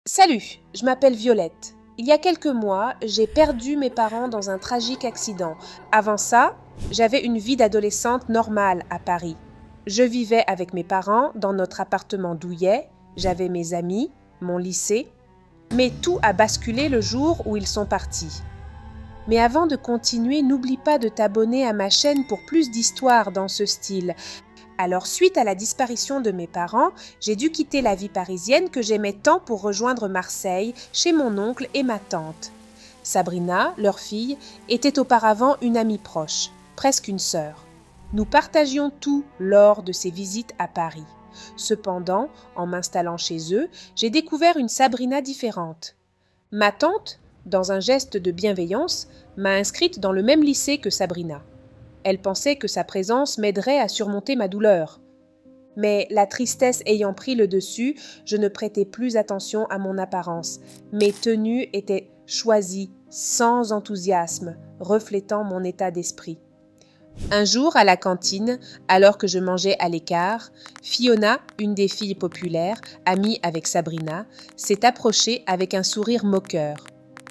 Salut, je m'appelle Violette. Il y a quelques mois, j'ai perdu mes parents dans un tragique accident. Avant ça, j'avais une vie d'adolescente normale à Paris. Je vivais avec mes parents dans notre appartement douillet, j'avais mes amis, mon lycée, mais tout a basculé le jour où ils sont partis. Mais avant de continuer, n'oublie pas de t'abonner à ma chaîne pour plus d'histoires dans ce style. Alors, suite à la disparition de mes parents, j'ai dû quitter la vie parisienne que j'aimais tant pour rejoindre Marseille, chez mon oncle et ma tante. Sabrina, leur fille, était auparavant une amie proche, presque une sœur. Nous partagions tout lors de ces visites à Paris. Cependant, en m'installant chez eux, j'ai découvert une Sabrina différente. Ma tante, dans un geste de bienveillance, m'a inscrite dans le même lycée que Sabrina. Elle pensait que sa présence m'aiderait à surmonter ma douleur. Mais la tristesse ayant pris le dessus, je ne prêtais plus attention à mon apparence. Mes tenues étaient choisies, sans enthousiasme, reflétant mon état d'esprit. Un jour, à la cantine, alors que je mangeais à l'écart, Fiona, une des filles populaires, amie avec Sabrina, s'est approchée avec un sourire moqueur.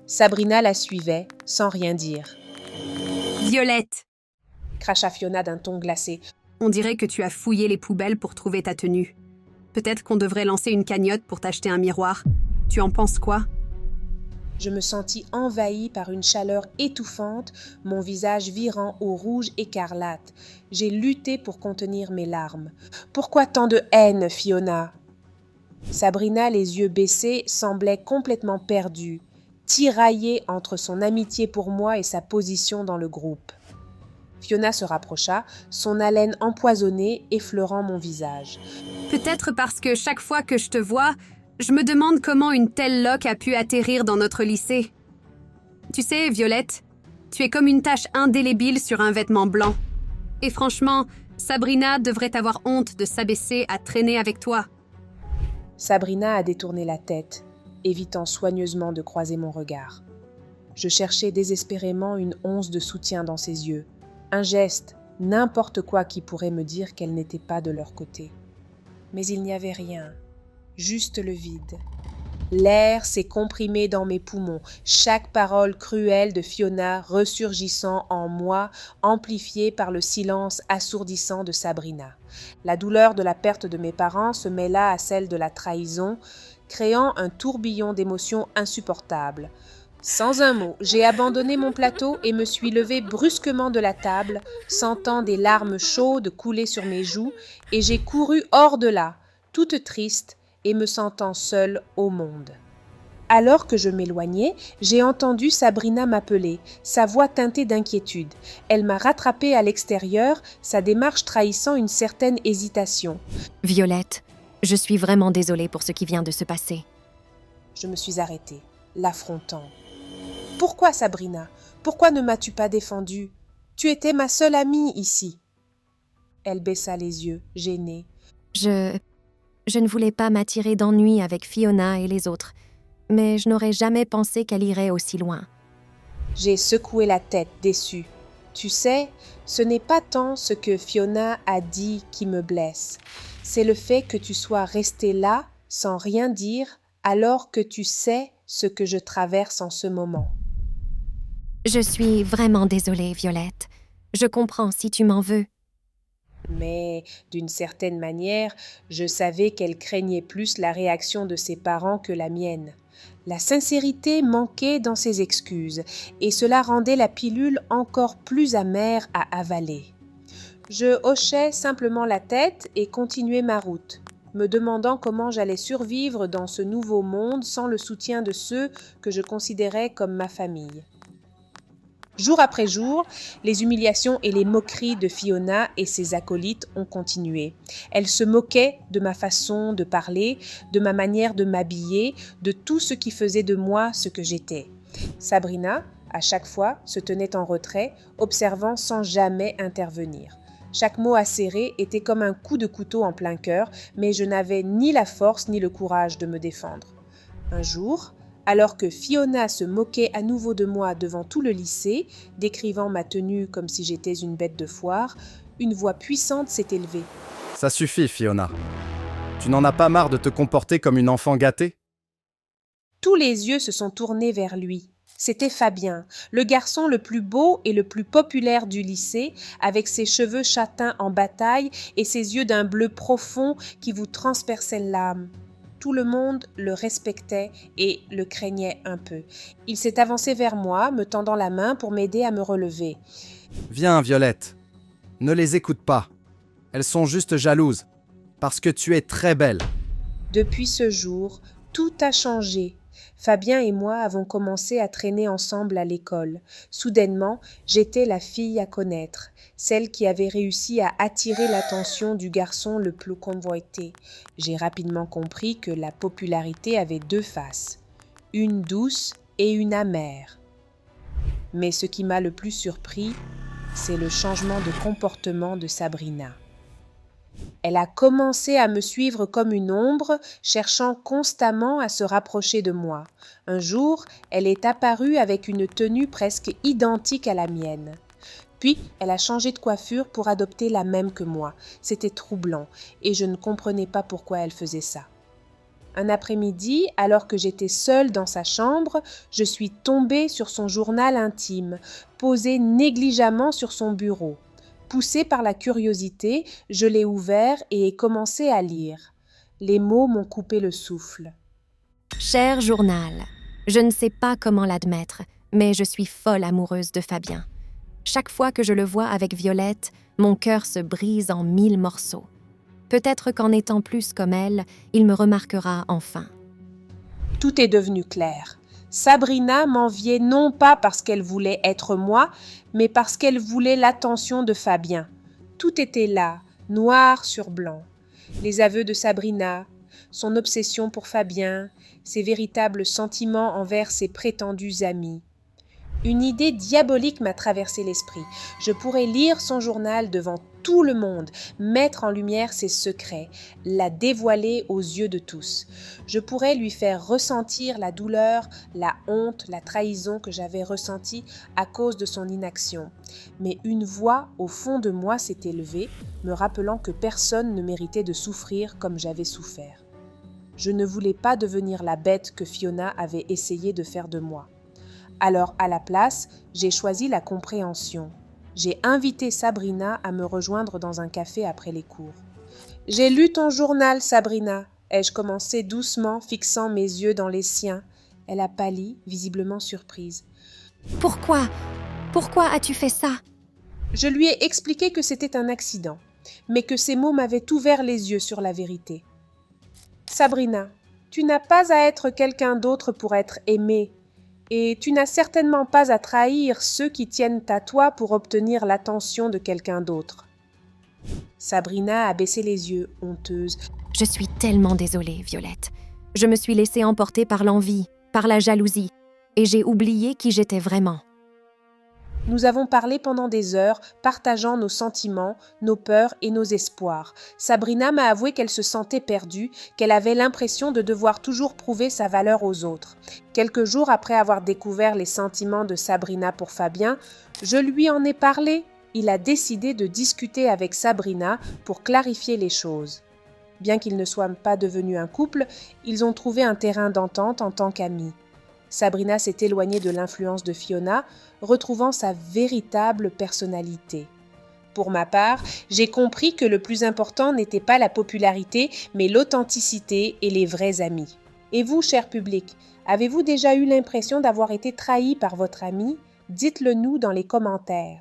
Sabrina la suivait, sans rien dire. Violette, Cracha Fiona d'un ton glacé. on dirait que tu as fouillé les poubelles pour trouver ta tenue. Peut-être qu'on devrait lancer une cagnotte pour t'acheter un miroir. Tu en penses quoi? Je me sentis envahie par une chaleur étouffante, mon visage virant au rouge écarlate. J'ai lutté pour contenir mes larmes. Pourquoi tant de haine, Fiona? Sabrina, les yeux baissés, semblait complètement perdue, tiraillée entre son amitié pour moi et sa position dans le groupe. Fiona se rapprocha, son haleine empoisonnée effleurant mon visage. Peut-être parce que chaque fois que je te vois, je me demande comment une telle loque a pu atterrir dans notre lycée. Tu sais, Violette, tu es comme une tache indélébile sur un vêtement blanc. Et franchement, Sabrina devrait avoir honte de s'abaisser à traîner avec toi. Sabrina a détourné la tête, évitant soigneusement de croiser mon regard. Je cherchais désespérément une once de soutien dans ses yeux, un geste, n'importe quoi qui pourrait me dire qu'elle n'était pas de leur côté. Mais il n'y avait rien, juste le vide. L'air s'est comprimé dans mes poumons, chaque parole cruelle de Fiona ressurgissant en moi, amplifiée par le silence assourdissant de Sabrina. La douleur de la perte de mes parents se mêla à celle de la trahison, créant un tourbillon d'émotions insupportables. Sans un mot, j'ai abandonné mon plateau et me suis levée brusquement de la table, sentant des larmes chaudes couler sur mes joues, et j'ai couru hors de là, toute triste et me sentant seule au monde. Alors que je m'éloignais, j'ai entendu Sabrina m'appeler, sa voix teintée d'inquiétude. Elle m'a rattrapée à l'extérieur, sa démarche trahissant une certaine hésitation. Violette, je suis vraiment désolée pour ce qui vient de se passer. Je me suis arrêtée, l'affrontant. Pourquoi, Sabrina? Pourquoi ne m'as-tu pas défendue? Tu étais ma seule amie ici. Elle baissa les yeux, gênée. Je ne voulais pas m'attirer d'ennui avec Fiona et les autres, mais je n'aurais jamais pensé qu'elle irait aussi loin. J'ai secoué la tête, déçue. Tu sais, ce n'est pas tant ce que Fiona a dit qui me blesse. C'est le fait que tu sois restée là, sans rien dire, alors que tu sais ce que je traverse en ce moment. Je suis vraiment désolée, Violette. Je comprends si tu m'en veux. Mais, d'une certaine manière, je savais qu'elle craignait plus la réaction de ses parents que la mienne. La sincérité manquait dans ses excuses, et cela rendait la pilule encore plus amère à avaler. Je hochais simplement la tête et continuais ma route, me demandant comment j'allais survivre dans ce nouveau monde sans le soutien de ceux que je considérais comme ma famille. Jour après jour, les humiliations et les moqueries de Fiona et ses acolytes ont continué. Elles se moquaient de ma façon de parler, de ma manière de m'habiller, de tout ce qui faisait de moi ce que j'étais. Sabrina, à chaque fois, se tenait en retrait, observant sans jamais intervenir. Chaque mot acéré était comme un coup de couteau en plein cœur, mais je n'avais ni la force ni le courage de me défendre. Un jour, alors que Fiona se moquait à nouveau de moi devant tout le lycée, décrivant ma tenue comme si j'étais une bête de foire, une voix puissante s'est élevée. « Ça suffit, Fiona. Tu n'en as pas marre de te comporter comme une enfant gâtée ? Tous les yeux se sont tournés vers lui. C'était Fabien, le garçon le plus beau et le plus populaire du lycée, avec ses cheveux châtains en bataille et ses yeux d'un bleu profond qui vous transperçaient l'âme. Tout le monde le respectait et le craignait un peu. Il s'est avancé vers moi, me tendant la main pour m'aider à me relever. « Viens, Violette. Ne les écoute pas. Elles sont juste jalouses, parce que tu es très belle. » Depuis ce jour, tout a changé. Fabien et moi avons commencé à traîner ensemble à l'école. Soudainement, j'étais la fille à connaître, celle qui avait réussi à attirer l'attention du garçon le plus convoité. J'ai rapidement compris que la popularité avait deux faces, une douce et une amère. Mais ce qui m'a le plus surpris, c'est le changement de comportement de Sabrina. Elle a commencé à me suivre comme une ombre, cherchant constamment à se rapprocher de moi. Un jour, elle est apparue avec une tenue presque identique à la mienne. Puis, elle a changé de coiffure pour adopter la même que moi. C'était troublant, et je ne comprenais pas pourquoi elle faisait ça. Un après-midi, alors que j'étais seule dans sa chambre, je suis tombée sur son journal intime, posé négligemment sur son bureau. Poussée par la curiosité, je l'ai ouvert et ai commencé à lire. Les mots m'ont coupé le souffle. Cher journal, je ne sais pas comment l'admettre, mais je suis folle amoureuse de Fabien. Chaque fois que je le vois avec Violette, mon cœur se brise en 1000 morceaux. Peut-être qu'en étant plus comme elle, il me remarquera enfin. Tout est devenu clair. Sabrina m'enviait non pas parce qu'elle voulait être moi, mais parce qu'elle voulait l'attention de Fabien. Tout était là, noir sur blanc. Les aveux de Sabrina, son obsession pour Fabien, ses véritables sentiments envers ses prétendus amis. Une idée diabolique m'a traversé l'esprit. Je pourrais lire son journal devant tout le monde, mettre en lumière ses secrets, la dévoiler aux yeux de tous. Je pourrais lui faire ressentir la douleur, la honte, la trahison que j'avais ressentie à cause de son inaction. Mais une voix au fond de moi s'est élevée, me rappelant que personne ne méritait de souffrir comme j'avais souffert. Je ne voulais pas devenir la bête que Fiona avait essayé de faire de moi. Alors, à la place, j'ai choisi la compréhension. J'ai invité Sabrina à me rejoindre dans un café après les cours. « J'ai lu ton journal, Sabrina », ai-je commencé doucement, fixant mes yeux dans les siens. Elle a pâli, visiblement surprise. « Pourquoi as-tu fait ça ?» Je lui ai expliqué que c'était un accident, mais que ces mots m'avaient ouvert les yeux sur la vérité. « Sabrina, tu n'as pas à être quelqu'un d'autre pour être aimée. Et tu n'as certainement pas à trahir ceux qui tiennent à toi pour obtenir l'attention de quelqu'un d'autre. » Sabrina a baissé les yeux, honteuse. « Je suis tellement désolée, Violette. Je me suis laissée emporter par l'envie, par la jalousie, et j'ai oublié qui j'étais vraiment. » Nous avons parlé pendant des heures, partageant nos sentiments, nos peurs et nos espoirs. Sabrina m'a avoué qu'elle se sentait perdue, qu'elle avait l'impression de devoir toujours prouver sa valeur aux autres. Quelques jours après avoir découvert les sentiments de Sabrina pour Fabien, je lui en ai parlé. Il a décidé de discuter avec Sabrina pour clarifier les choses. Bien qu'ils ne soient pas devenus un couple, ils ont trouvé un terrain d'entente en tant qu'amis. Sabrina s'est éloignée de l'influence de Fiona, retrouvant sa véritable personnalité. Pour ma part, j'ai compris que le plus important n'était pas la popularité, mais l'authenticité et les vrais amis. Et vous, cher public, avez-vous déjà eu l'impression d'avoir été trahi par votre ami ? Dites-le nous dans les commentaires.